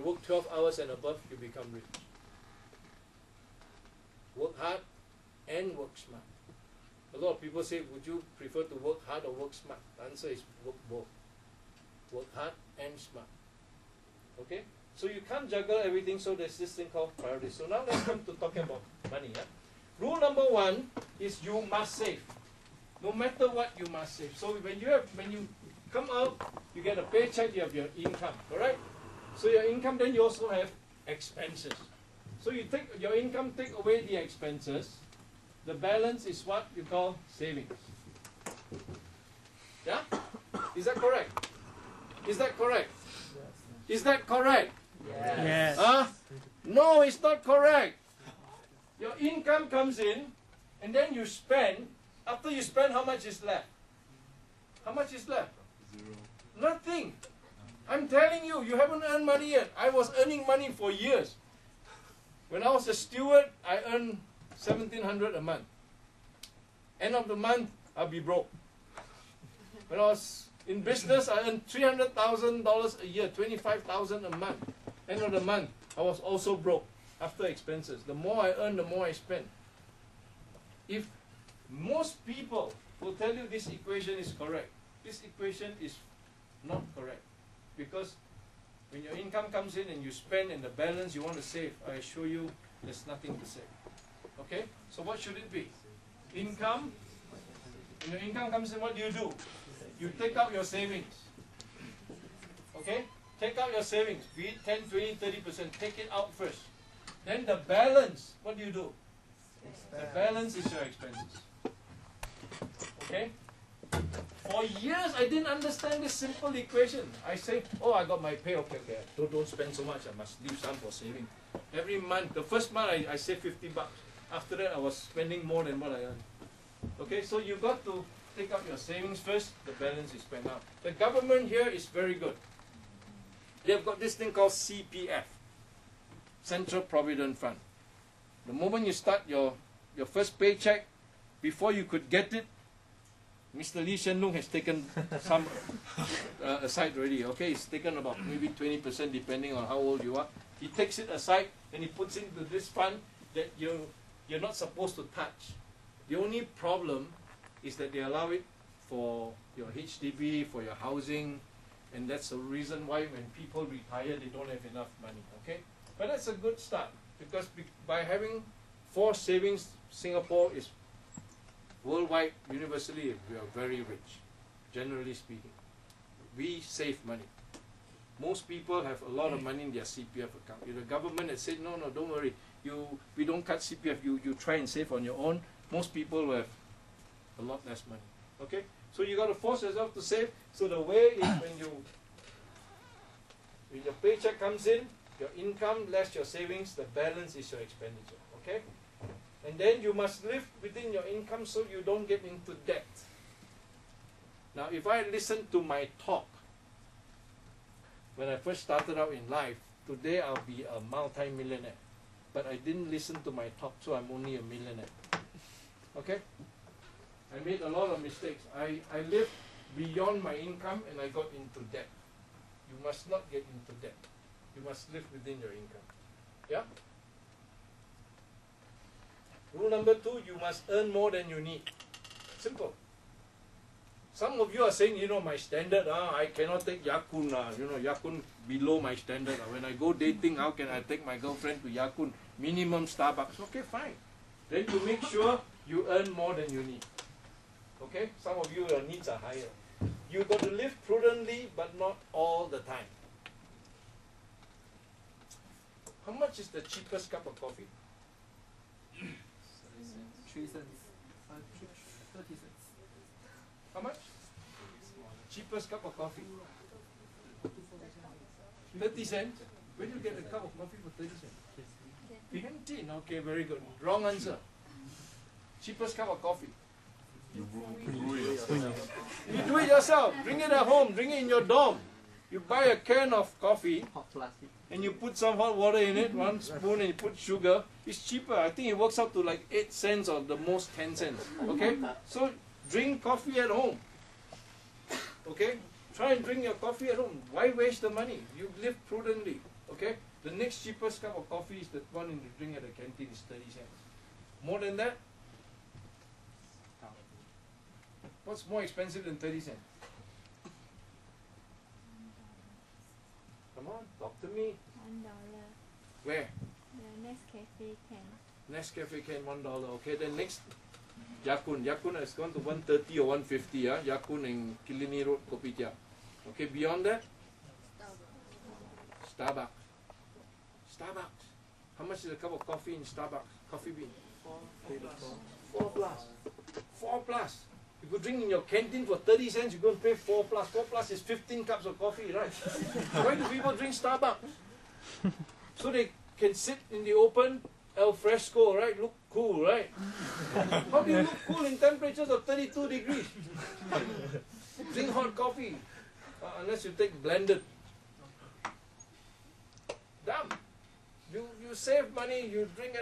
You work 12 hours and above, you become rich. Work hard and work smart. A lot of people say, would you prefer to work hard or work smart? The answer is work both. Work hard and smart. Okay? So you can't juggle everything, so there's this thing called priorities. So now let's come to talking about money. Yeah? Rule number 1 is you must save. No matter what, you must save. So when you come out, you get a paycheck, you have your income, correct? So your income, then you also have expenses. So you take your income, take away the expenses. The balance is what you call savings. Yeah? Is that correct? Is that correct? Yes. Is that correct? Yes. No, it's not correct. Your income comes in, and then you spend. After you spend, how much is left? How much is left? 0. Nothing. I'm telling you, you haven't earned money yet. I was earning money for years. When I was a steward, I earned $1,700 a month. End of the month, I'll be broke. When I was in business, I earned $300,000 a year, $25,000 a month. End of the month, I was also broke after expenses. The more I earn, the more I spend. If most people will tell you this equation is correct, this equation is not correct. Because when your income comes in and you spend and the balance you want to save, I assure you there's nothing to save. Okay? So what should it be? Income. When your income comes in, what do? You take out your savings. Okay? Take out your savings. Be it 10, 20, 30%. Take it out first. Then the balance, what do? The balance is your expenses. Okay? For years, I didn't understand this simple equation. I say, oh, I got my pay, okay. Don't spend so much, I must leave some for saving. Every month, the first month, I saved $50. After that, I was spending more than what I earned. Okay, so you got to take out your savings first, the balance is spent out. The government here is very good. They've got this thing called CPF, Central Provident Fund. The moment you start your first paycheck, before you could get it, Mr. Lee Hsien Loong has taken some aside already. Okay, he's taken about maybe 20% depending on how old you are. He takes it aside and he puts it into this fund that you're not supposed to touch. The only problem is that they allow it for your HDB, for your housing, and that's the reason why when people retire, they don't have enough money. Okay, but that's a good start because by having 4 savings, Singapore is worldwide, universally, we are very rich, generally speaking. We save money. Most people have a lot of money in their CPF account. If the government had said, no, don't worry, we don't cut CPF, you try and save on your own, most people will have a lot less money. Okay? So you got to force yourself to save. So the way is when your paycheck comes in, your income less your savings, the balance is your expenditure. Okay? And then you must live within your income so you don't get into debt. Now, if I listen to my talk when I first started out in life, today I'll be a multi-millionaire. But I didn't listen to my talk, so I'm only a millionaire. Okay? I made a lot of mistakes. I lived beyond my income and I got into debt. You must not get into debt. You must live within your income. Yeah? Rule number 2, you must earn more than you need. Simple. Some of you are saying, my standard, I cannot take Ya-Kun. Ya-Kun below my standard. When I go dating, how can I take my girlfriend to Ya-Kun? Minimum Starbucks. Okay, fine. Then you make sure you earn more than you need. Okay? Some of you, your needs are higher. You've got to live prudently, but not all the time. How much is the cheapest cup of coffee? 3 cents. 30 cents. How much? Cheapest cup of coffee? 30 cents? Where do you get a cup of coffee for 30 cents? Canteen. Okay, very good. Wrong answer. Cheapest cup of coffee. You brew it yourself. You do it yourself. Bring it at home. Bring it in your dorm. You buy a can of coffee Hot plastic. and you put some hot water in it, 1 spoon, and you put sugar. It's cheaper. I think it works up to like 8 cents or the most 10 cents. Okay? So drink coffee at home. Okay? Try and drink your coffee at home. Why waste the money? You live prudently. Okay? Okay? The next cheapest cup of coffee is the one you drink at the canteen is 30 cents. More than that? What's more expensive than 30 cents? Come on, talk to me. $1. Where? The Nescafe can. Nescafe can $1. Okay, then next, Yakun. Yakun has gone to 130 or 150. Yakun and Killiney Road Kopitiam. Okay, beyond that, Starbucks. Starbucks. How much is a cup of coffee in Starbucks? Coffee bean. 4 plus. 4 plus. You could drink in your canteen for 30 cents, you're going to pay 4 plus. 4 plus is 15 cups of coffee, right? Why do people drink Starbucks? So they can sit in the open, al fresco, right? Look cool, right? How do you look cool in temperatures of 32 degrees? Drink hot coffee. Unless you take blended. Dumb. You save money, you drink